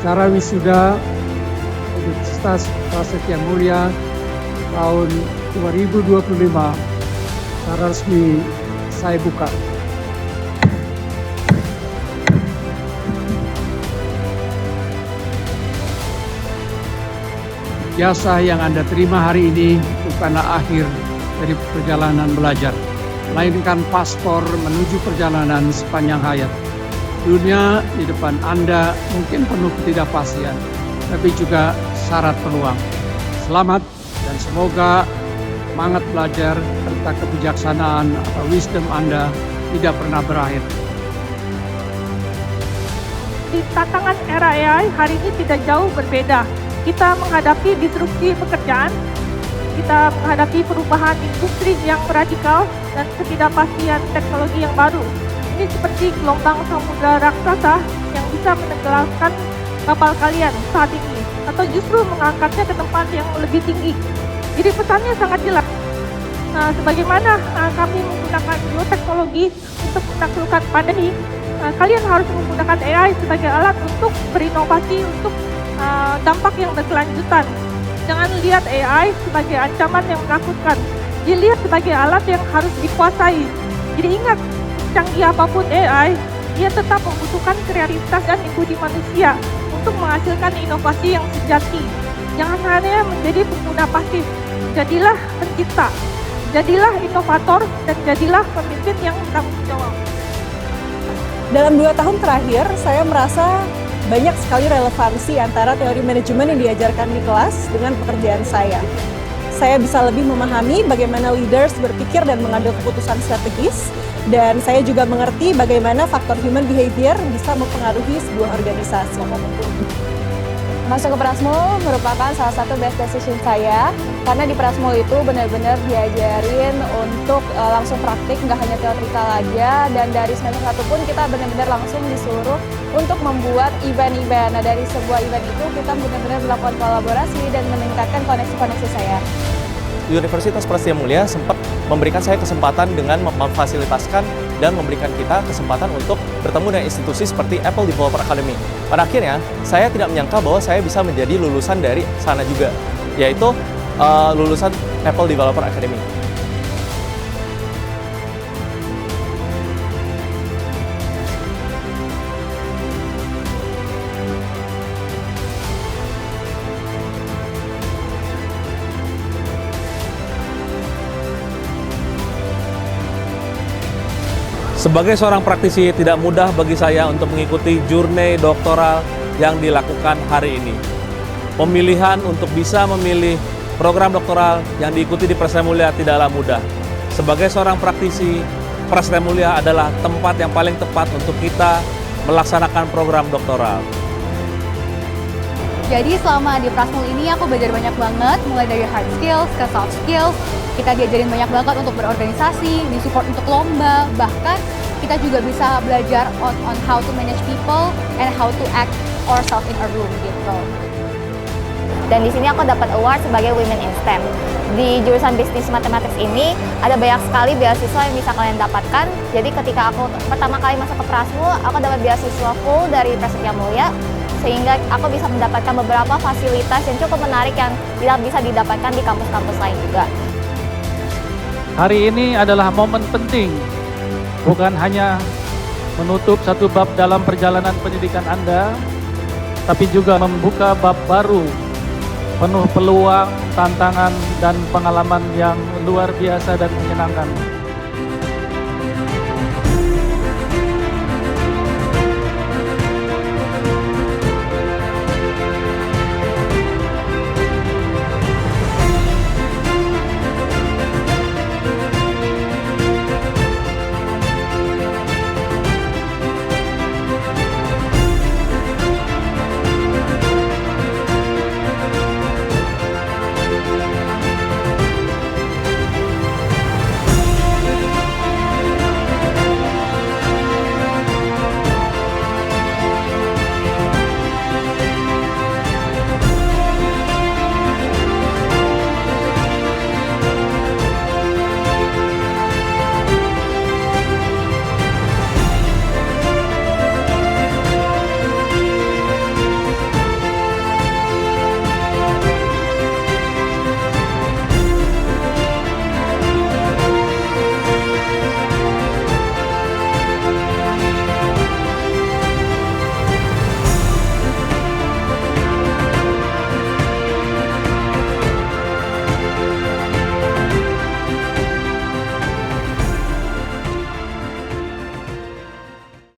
Acara wisuda Universitas Prasetya Mulia tahun 2025 secara resmi saya buka. Jasa yang Anda terima hari ini bukanlah akhir dari perjalanan belajar, melainkan paspor menuju perjalanan sepanjang hayat. Dunia di depan Anda mungkin penuh ketidakpastian, tapi juga syarat peluang. Selamat dan semoga semangat belajar serta kebijaksanaan atau wisdom Anda tidak pernah berakhir. Di tantangan era AI hari ini tidak jauh berbeda. Kita menghadapi disrupsi pekerjaan, kita menghadapi perubahan industri yang radikal dan ketidakpastian teknologi yang baru. Ini seperti gelombang samudra raksasa yang bisa menenggelamkan kapal kalian saat ini, atau justru mengangkatnya ke tempat yang lebih tinggi. Jadi pesannya sangat jelas. Sebagaimana kami menggunakan bioteknologi untuk menaklukkan pandemi, kalian harus menggunakan AI sebagai alat untuk berinovasi untuk dampak yang berkelanjutan. Jangan lihat AI sebagai ancaman yang menakutkan. Dilihat sebagai alat yang harus dikuasai. Jadi ingat, canggih apapun AI, dia tetap membutuhkan kreativitas dan budi manusia untuk menghasilkan inovasi yang sejati. Jangan hanya menjadi pengguna pasif. Jadilah pencipta, jadilah inovator, dan jadilah pemimpin yang bertanggung jawab. Dalam 2 tahun terakhir, saya merasa banyak sekali relevansi antara teori manajemen yang diajarkan di kelas dengan pekerjaan saya. Saya bisa lebih memahami bagaimana leaders berpikir dan mengambil keputusan strategis, dan saya juga mengerti bagaimana faktor human behavior bisa mempengaruhi sebuah organisasi. Masuk ke Prasmul merupakan salah satu best decision saya, karena di Prasmul itu benar-benar diajarin untuk langsung praktik, nggak hanya teoretikal aja, dan dari semester 1 pun kita benar-benar langsung disuruh untuk membuat event-event. Nah, dari sebuah event itu kita benar-benar melakukan kolaborasi dan meningkatkan koneksi-koneksi saya. Universitas Prasetya Mulia sempat memberikan saya kesempatan dengan memfasilitaskan dan memberikan kita kesempatan untuk bertemu dengan institusi seperti Apple Developer Academy. Pada akhirnya, saya tidak menyangka bahwa saya bisa menjadi lulusan dari sana juga, yaitu lulusan Apple Developer Academy. Sebagai seorang praktisi, tidak mudah bagi saya untuk mengikuti journey doktoral yang dilakukan hari ini. Pemilihan untuk bisa memilih program doktoral yang diikuti di Prasetya Mulia tidaklah mudah. Sebagai seorang praktisi, Prasetya Mulia adalah tempat yang paling tepat untuk kita melaksanakan program doktoral. Jadi selama di Prasmul ini aku belajar banyak banget, mulai dari hard skills ke soft skills. Kita diajarin banyak banget untuk berorganisasi, disupport untuk lomba, bahkan kita juga bisa belajar on how to manage people and how to act ourselves in a room gitu. Dan di sini aku dapat award sebagai Women in STEM. Di jurusan Bisnis Mathematics ini ada banyak sekali beasiswa yang bisa kalian dapatkan. Jadi ketika aku pertama kali masuk ke Prasmul, aku dapat beasiswa full dari Prasetya Mulia, sehingga aku bisa mendapatkan beberapa fasilitas yang cukup menarik yang tidak bisa didapatkan di kampus-kampus lain juga. Hari ini adalah momen penting, bukan hanya menutup satu bab dalam perjalanan pendidikan Anda, tapi juga membuka bab baru, penuh peluang, tantangan, dan pengalaman yang luar biasa dan menyenangkan.